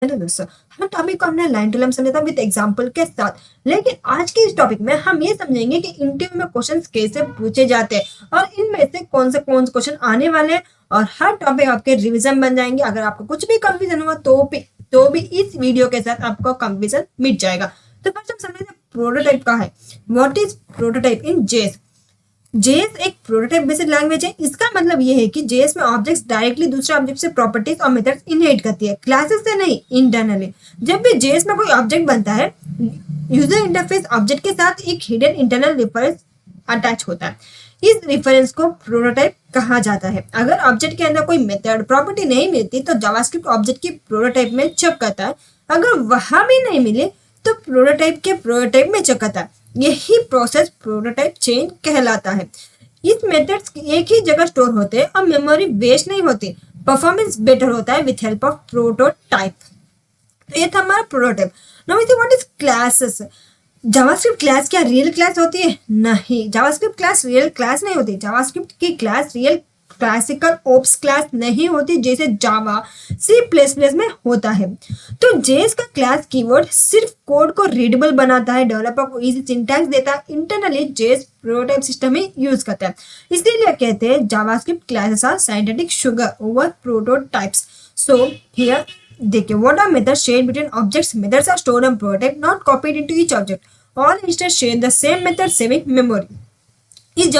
Hello दोस्तों, हर topic को हमने लाइन टू लाइन समझा था विद एग्जांपल के साथ। लेकिन आज के इस टॉपिक में हम ये समझेंगे कि इंटरव्यू में क्वेश्चंस कैसे पूछे जाते हैं और इनमें से कौन से क्वेश्चन आने वाले हैं, और हर टॉपिक आपके रिवीजन बन जाएंगे। अगर आपको कुछ भी कंफ्यूजन हुआ तो भी इस वीडियो के साथ आपका कंफ्यूजन मिट जाएगा। तो फर्स्ट हम समझते हैं प्रोटोटाइप का है। What is prototype in JS? JS एक प्रोटोटाइप बेस्ड लैंग्वेज है। इसका मतलब ये है कि जेएस में ऑब्जेक्ट्स डायरेक्टली दूसरे ऑब्जेक्ट से प्रॉपर्टीज और मेथड्स इनहेरिट करती है, क्लासेस से नहीं, इंटरनली। जब भी जेएस में कोई ऑब्जेक्ट बनता है, यूजर इंटरफेस ऑब्जेक्ट के साथ एक हिडन इंटरनल रेफरेंस अटैच होता है। इस रेफरेंस को प्रोटोटाइप कहा जाता है। अगर ऑब्जेक्ट के अंदर कोई मेथड प्रॉपर्टी नहीं मिलती तो जावास्क्रिप्ट ऑब्जेक्ट की प्रोटोटाइप में चेक करता है। अगर वहां भी नहीं मिले तो प्रोटोटाइप के प्रोटोटाइप में चेक करता है। यही प्रोसेस प्रोटोटाइप चेन कहलाता है। इस मेथड्स एक ही जगह स्टोर होते हैं और मेमोरी वेस्ट नहीं होती। परफॉर्मेंस बेटर होता है विथ हेल्प ऑफ प्रोटोटाइप। तो ये था हमारा prototype. Now we see what is classes. JavaScript class क्या रियल क्लास होती है? नहीं, जावास्क्रिप्ट क्लास रियल क्लास नहीं होती। जावास्क्रिप्ट की class real classical OOPs class नहीं होती जैसे जावा सी प्लस प्लस में होता है। तो जेएस का क्लास कीवर्ड सिर्फ कोड को रीडेबल बनाता है, डेवलपर को इजी सिंटैक्स देता है। इंटरनली जेएस प्रोटोटाइप सिस्टम ही यूज करता है। इसीलिए कहते हैं JavaScript classes are synthetic sugar over prototypes. So here देखिए, what are methods shared between objects? Methods are stored in prototype, not copied into each object. All instance share the same method saving memory. Is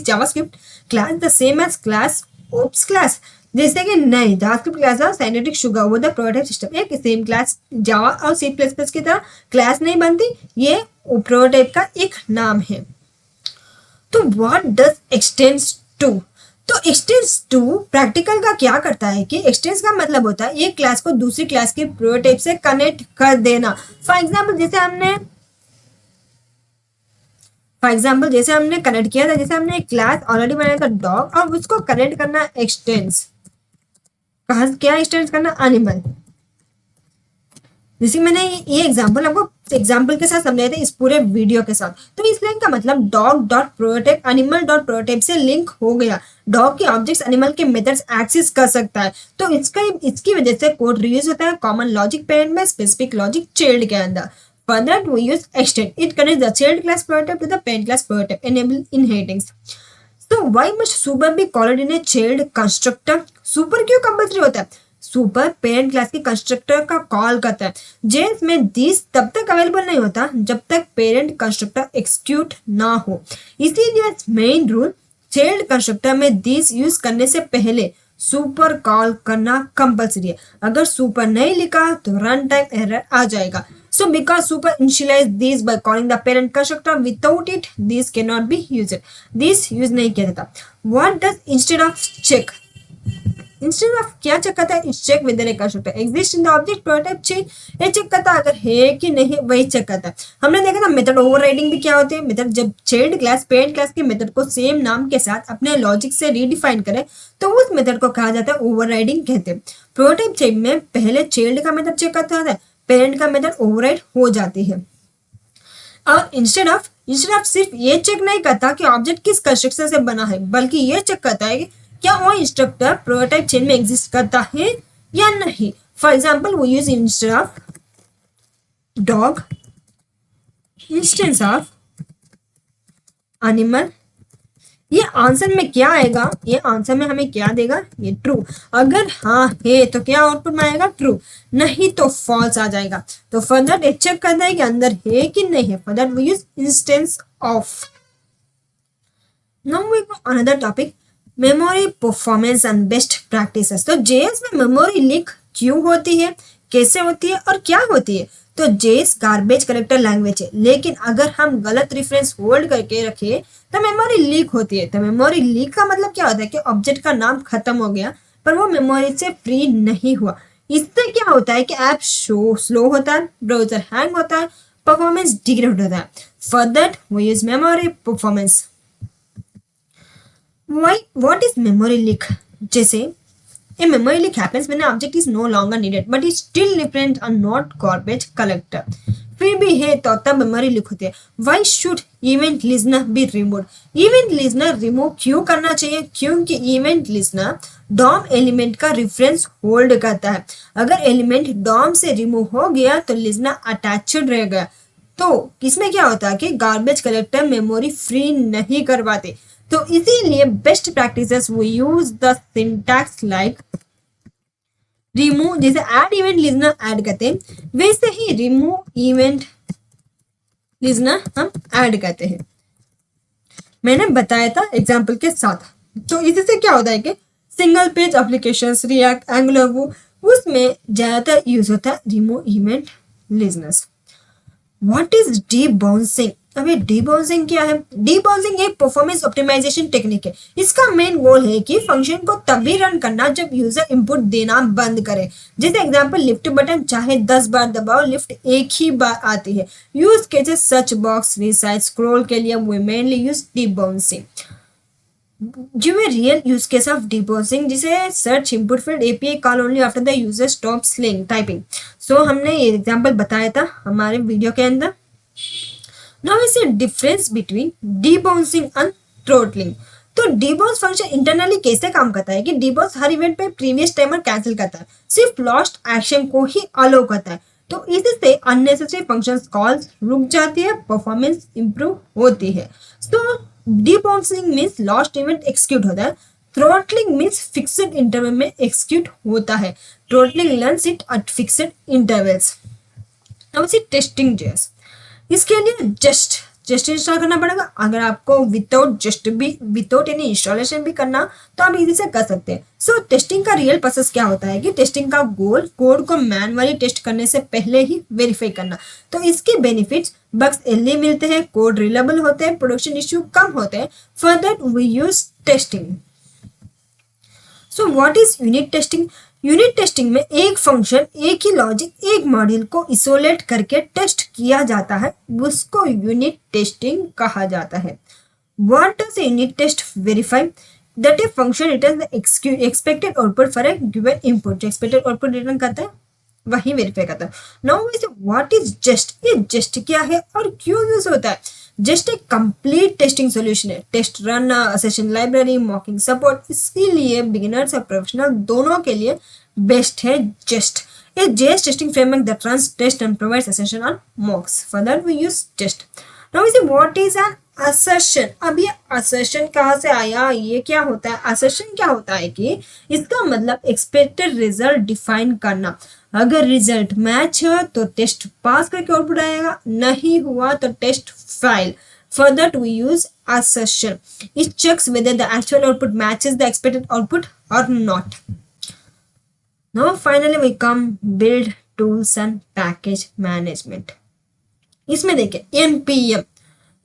JavaScript class the same as class ops class? जैसे कि नहीं, JavaScript class और synthetic sugar over the prototype system. एक same class जावा और C plus plus की तरह class नहीं बनती, ये प्रोटोटाइप का एक नाम है। तो व्हाट डज एक्सटेंस टू? तो एक्सटेंस टू प्रैक्टिकल का क्या करता है कि एक्सटेंस का मतलब होता है एक क्लास को दूसरी क्लास के प्रोटोटाइप से कनेक्ट कर देना। फॉर एग्जाम्पल जैसे हमने कनेक्ट किया था, जैसे हमने एक क्लास ऑलरेडी बनाया था डॉग, और उसको कनेक्ट करना एक्सटेंस। कहा क्या एक्सटेंस करना? एनिमल। जैसे मैंने ये एग्जांपल आपको एग्जांपल के साथ समझाया था इस पूरे वीडियो के साथ। तो इस लिंक का मतलब dog dot prototype animal dot prototype से लिंक हो गया। डॉग के ऑब्जेक्ट्स एनिमल के मेथड्स एक्सेस कर सकता है। तो इसकी वजह से कोड रीयूज होता है, कॉमन लॉजिक पेरेंट में, स्पेसिफिक लॉजिक चाइल्ड के अंदर। For that we use extend. It connects the child class prototype to the parent class prototype, enable inheritance. So why must super be called in a child constructor? Super क्यों compulsory होता है? Super parent class के constructor का call करता है। JS में this तब तक अवेलेबल नहीं होता जब तक पेरेंट कंस्ट्रक्टर एक्सिक्यूट ना हो। इसीलिए मेन रूल, चाइल्ड कंस्ट्रक्टर में दिस यूज करने से पहले सुपर कॉल करना कंपल्सरी है। अगर सुपर नहीं लिखा तो रन टाइम एरर आ जाएगा। So because super initialize these by calling the parent constructor, without it this cannot be used. This use नहीं किया जाता। What does instead of check? Instead of क्या चेक करता है? Check with in constructor exist in the object prototype chain. ये check करता है अगर है कि नहीं, वही चेक करता है। हमने देखा था मेथड ओवरराइडिंग भी क्या होती है। मेथड जब चाइल्ड क्लास पेरेंट क्लास के मेथड को सेम नाम के साथ अपने लॉजिक से रीडिफाइन करे तो उस मेथड को कहा जाता है ओवरराइडिंग कहते हैं। प्रोटोटाइप चेन में पहले चाइल्ड का मेथड चेक करता है, पेरेंट का मेथड ओवरराइड हो जाती है। और इंस्टेड ऑफ सिर्फ ये चेक नहीं करता कि ऑब्जेक्ट किस कंस्ट्रक्शन से बना है, बल्कि ये चेक करता है कि क्या वो इंस्ट्रक्टर प्रोटोटाइप चेन में एग्जिस्ट करता है या नहीं। फॉर एग्जाम्पल वो use instead of dog instance of animal. ये आंसर में क्या आएगा? ये आंसर में हमें क्या देगा? ये ट्रू। अगर हाँ है तो क्या आउटपुट में आएगा? ट्रू। नहीं तो फॉल्स आ जाएगा। तो फर्दर ये चेक करना है कि अंदर है कि नहीं है। Further we use instance of. Now we go another topic, memory performance and best practices. तो जेएस में मेमोरी लीक क्यों होती है, कैसे होती है और क्या होती है? तो जेएस गार्बेज कलेक्टर लैंग्वेज है, लेकिन अगर हम गलत रेफरेंस होल्ड करके रखे तो मेमोरी लीक होती है। तो मेमोरी लीक का मतलब क्या होता है कि ऑब्जेक्ट का नाम खत्म हो गया पर वो मेमोरी से फ्री नहीं हुआ। इससे क्या होता है कि ऐप स्लो होता है, ब्राउजर हैंग होता है, परफॉर्मेंस डिग्रेड होता है। For that we use memory performance. What is memory leak? जैसे A memory leak happens when an object is no longer needed, but is still different and not garbage collector. फिर भी है तो तब memory leak होती है. Why should event Lesnar be remove? Event Lesnar remove क्यों करना चाहिए? क्योंकि इवेंट लिजनर डॉम एलिमेंट का रेफरेंस होल्ड करता है. अगर एलिमेंट डॉम से रिमूव हो गया तो लिजनर अटैच्ड रहेगा. तो इसमें क्या होता है कि गार्बेज कलेक्टर मेमोरी फ्री नहीं करवाते. तो इसीलिए बेस्ट प्रैक्टिसेस वो use the syntax like remove, जैसे ऐड इवेंट लिजनर ऐड करते हैं वैसे ही रिमूव इवेंट लिजनर हम ऐड करते हैं. मैंने बताया था एग्जांपल के साथ. तो इससे क्या होता है कि single page applications, react, angular वो उसमें ज्यादातर यूज होता है remove event listeners. What is debouncing? अब ये डीबाउंसिंग क्या है? डीबाउंसिंग एक परफॉर्मेंस ऑप्टिमाइजेशन टेक्निक है. इसका मेन गोल है कि फंक्शन को तभी रन करना जब यूजर इनपुट देना बंद करे. जैसे एग्जांपल, लिफ्ट बटन चाहे 10 बार दबाओ, लिफ्ट एक ही बार आती है. Use cases search box, resize, scroll के लिए we mainly use debouncing. Give a real use case of debossing, जिसे search input field API call only after the user stops typing. So हमने ये एग्जांपल बताया था हमारे वीडियो के अंदर. Now we see difference between debouncing and throttling. तो debounce function internally कैसे काम करता है कि debounce हर इवेंट पे प्रीवियस टाइमर कैंसिल करता है, सिर्फ लॉस्ट एक्शन को ही अलो करता है. तो इससे अननेसेसरी फंक्शंस कॉल्स रुक जाती है, परफॉर्मेंस इंप्रूव होती है. तो debouncing means lost event execute होता है. थ्रोटलिंग मीन्स फिक्स्ड इंटरवल में एक्सिक्यूट होता है. Throttling learns it at fixed intervals. Now see testing JS. इसके लिए जस्ट इंस्टॉल करना पड़ेगा. अगर आपको विदाउट एनी इंस्टॉलेशन भी करना तो आप इजी से कर सकते हैं. सो टेस्टिंग का रियल प्रोसेस क्या होता है कि टेस्टिंग का गोल कोड को मैनुअली टेस्ट करने से पहले ही वेरीफाई करना. तो इसके बेनिफिट्स, बग्स अर्ली मिलते हैं, कोड रिलेबल होते हैं, प्रोडक्शन इश्यू कम होते हैं. For that we use testing. So what is unit testing? Unit testing में एक फंक्शन, एक ही लॉजिक, एक मॉड्यूल को इसोलेट करके टेस्ट किया जाता है, उसको यूनिट टेस्टिंग कहा जाता है. What does unit test verify? That a function return the expected output for a given input. जो एक्सपेक्टेड आउटपुट रिटर्न करता है वही वेरीफाई करता है. Now we say what is Jest? ये जस्ट क्या है और क्यों यूज होता है? जस्ट एक कंप्लीट टेस्टिंग सॉल्यूशन है. Test run, session library, mocking support, इसीलिए बिगिनर्स और प्रोफेशनल दोनों के लिए बेस्ट है Jest. A JS testing framework that runs test and provides assertion on mocks. For that we use just. Now we see what is an assertion. अब ये assertion कहाँ से आया? ये क्या होता है? assertion क्या होता है कि इसका मतलब एक्सपेक्टेड रिजल्ट डिफाइन करना. अगर रिजल्ट मैच हो तो टेस्ट पास करके आउटपुट आएगा, नहीं हुआ तो test fail. For that we use assertion. It checks whether the actual output matches the expected output or not. Now finally we come build tools and package management. इसमें देखिए npm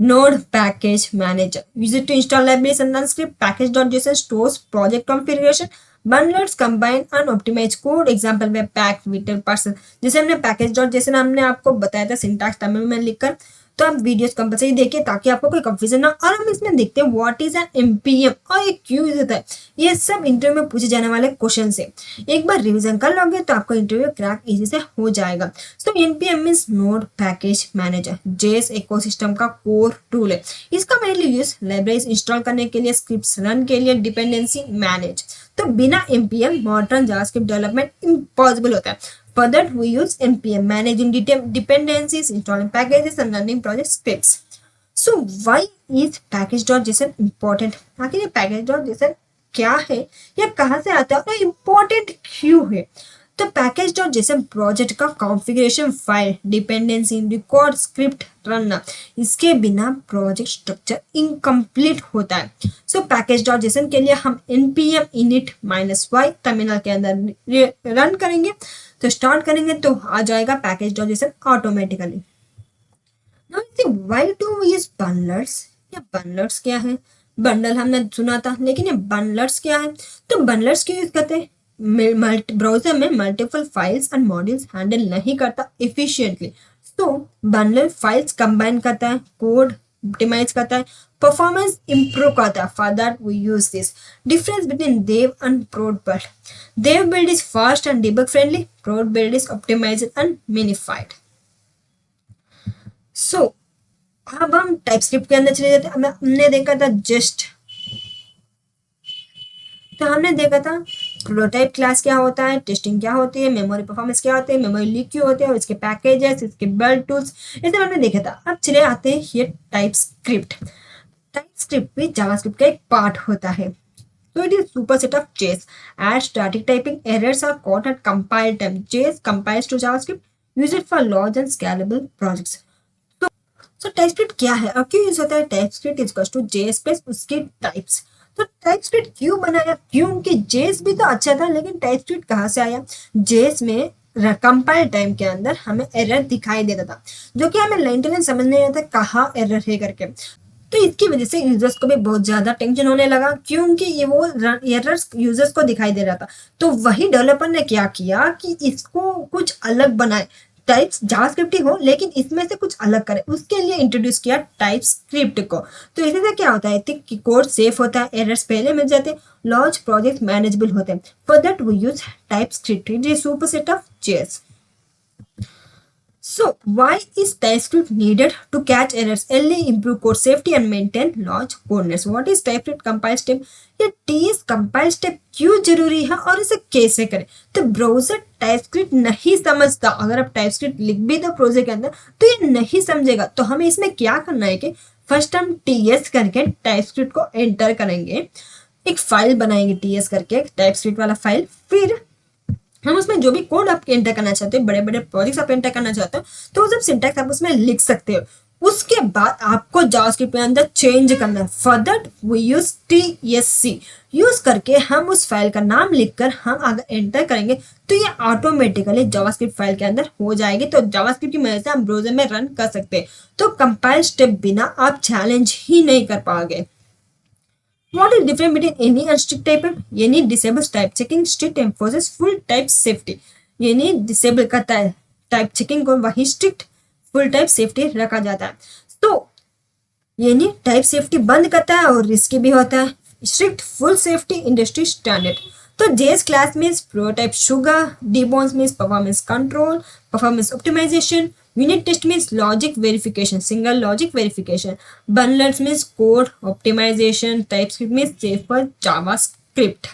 node package manager. Use it to install libraries and run script. Package.json stores project configuration. Bundlers combine and optimize code. Example में pack, vital, parcel. जैसे हमने package.json हमने आपको बताया था syntax Tamil में लिखकर. तो आप वीडियोस कंपलसरी देखिए ताकि आपको कोई कंफ्यूजन ना. और हम इसमें देखते हैं व्हाट इज एन एमपीएम और ये क्यों यूज होता है. ये सब इंटरव्यू में पूछे जाने वाले क्वेश्चन से एक बार रिवीजन कर लोगे तो आपको इंटरव्यू क्रैक इजी से हो जाएगा. So NPM means node package manager. JS ecosystem का कोर टूल है. इसका मेनली यूज लाइब्रेरीज इंस्टॉल करने के लिए, स्क्रिप्ट्स रन के लिए, डिपेंडेंसी मैनेज. तो बिना MPM modern JavaScript development impossible होता है. For that, we use npm, managing dependencies, installing packages, and running project scripts. So, why is package.json important? आखिर ये package.json क्या है या कहाँ से आता है और इम्पोर्टेंट क्यों है? तो package.json प्रोजेक्ट का configuration file, dependency, record, script रनना. इसके बिना प्रोजेक्ट स्ट्रक्चर इनकम्प्लीट होता है. सो package.json के लिए हम npm init -y टर्मिनल के अंदर रन करेंगे. तो स्टार्ट करेंगे तो आ जाएगा package.json automatically. Why do we use bundlers? या bundlers क्या है? बंडल हमने सुना था, लेकिन ये बंडलर्स क्या है? तो बंडलर्स क्यों यूज करते हैं? ब्राउजर में multiple files and modules handle नहीं करता एफिशिएंटली. तो बंडलर फाइल्स कंबाइन करता है, कोड ऑप्टिमाइज करता है, परफॉर्मेंस इंप्रूव करता है। For that we use this. Difference between dev and prod build. Dev build is fast and debug friendly, prod build is optimised and minified. So अब हम TypeScript के अंदर चले जाते हैं। हमने देखा था जस्ट, तो हमने देखा था प्रोटोटाइप क्लास क्या होता है, टेस्टिंग क्या होती है, मेमोरी परफॉर्मेंस क्या होती है, मेमोरी लीक क्यों होते हैं, और इसके पैकेजेस, इसके बिल्ड टूल्स, ये सब हमने देखा था। अब चले आते हैं ये टाइपस्क्रिप्ट। टाइपस्क्रिप्ट भी जावास्क्रिप्ट का एक पार्ट होता है। So it is superset of JS. At static typing, errors are caught at compile time. JS compiles to JavaScript. Use it for large and scalable projects. So TypeScript क्या है और क्यों use होता है? TypeScript is equals to JS plus उसके types. तो TypeScript क्यों बनाया? क्योंकि JS भी तो अच्छा था, लेकिन TypeScript कहाँ से आया? JS में कंपाइल टाइम के अंदर हमें एरर दिखाई देता था, जो कि हमें लाइन टू लाइन समझ नहीं आता कहाँ एरर है करके। तो इसकी वजह से यूजर्स को भी बहुत ज्यादा टेंशन होने लगा, क्योंकि ये वो एरर्स यूजर्स को दिखाई दे रहा था। तो वही डेवलपर ने क्या किया कि इसको कुछ अलग बनाए, टाइप्स जावास्क्रिप्ट ही हो लेकिन इसमें से कुछ अलग करे, उसके लिए इंट्रोड्यूस किया टाइपस्क्रिप्ट को। तो इससे क्या होता है कि कोड सेफ होता है, एरर्स पहले मिल जाते हैं, लार्ज प्रोजेक्ट मैनेजेबल होते हैं। For that we use TypeScript, it is superset of JS. So, why is TypeScript needed to catch errors early, improve code safety and maintain large codependency? What is TypeScript compile step? ये TS compile step क्यों जरूरी है और इसे कैसे करें? तो browser TypeScript नहीं समझता। अगर आप TypeScript लिख भी दो ब्राउजर के अंदर तो ये नहीं समझेगा। तो हमें इसमें क्या करना है कि फर्स्ट हम TS करके TypeScript को एंटर करेंगे, एक फाइल बनाएंगे TS करके TypeScript वाला फाइल, फिर हम उसमें जो भी कोड आप एंटर करना चाहते हो, बड़े बड़े प्रोजेक्ट्स आप एंटर करना चाहते हो, तो वो सब सिंटैक्स आप उसमें लिख सकते हो। उसके बाद आपको जावास्क्रिप्ट के अंदर चेंज करना है। For that we use TSC use करके हम उस फाइल का नाम लिखकर हम अगर एंटर करेंगे तो ये ऑटोमेटिकली जावास्क्रिप्ट फाइल के अंदर हो जाएगी। तो जावास्क्रिप्ट की मदद से हम ब्राउजर में रन कर सकते हैं। तो कंपाइल स्टेप बिना आप चैलेंज ही नहीं कर पाओगे। What is different between any and strict typer? Any disables type checking, strict enforces full type safety. यानी डिसेबल करता है टाइप चेकिंग को, वही स्ट्रिक्ट फुल टाइप सेफ्टी रखा जाता है। तो यानी टाइप सेफ्टी बंद करता है और रिस्की भी होता है। Strict full safety industry standard. तो JS class means prototype sugar, debounce means performance control, performance optimisation, unit test means logic verification, single logic verification, bundles means code optimisation, TypeScript means safe for JavaScript.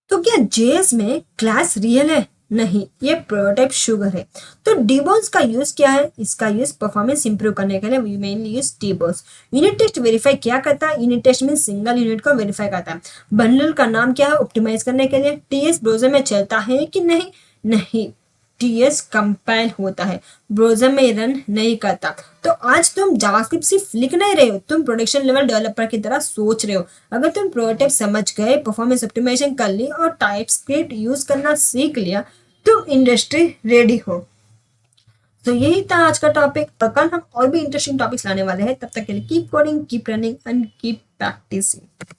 तो क्या JS में class real है? नहीं, ये prototype sugar है। तो डीबॉन्स का use क्या है? इसका यूज परफॉर्मेंस इंप्रूव करने के लिए we mainly use debounce. Unit test verify क्या करता है? यूनिट टेस्ट में सिंगल यूनिट को वेरीफाई करता है। बंडल का नाम क्या है? ऑप्टिमाइज करने के लिए। टीएस ब्राउजर में चलता है कि नहीं? नहीं, टीएस कंपाइल होता है, ब्राउजर में रन नहीं करता। तो आज तुम जावास्क्रिप्ट सिर्फ लिख नहीं रहे हो, तुम प्रोडक्शन लेवल डेवलपर की तरह सोच रहे हो। अगर तुम प्रोटोटाइप समझ गए, परफॉर्मेंस ऑप्टिमाइजेशन कर ली और टाइपस्क्रिप्ट यूज करना सीख लिया, तुम इंडस्ट्री रेडी हो। तो यही था आज का टॉपिक। कल हम और भी इंटरेस्टिंग टॉपिक्स लाने वाले हैं। तब तक के लिए keep coding, keep running and keep practising.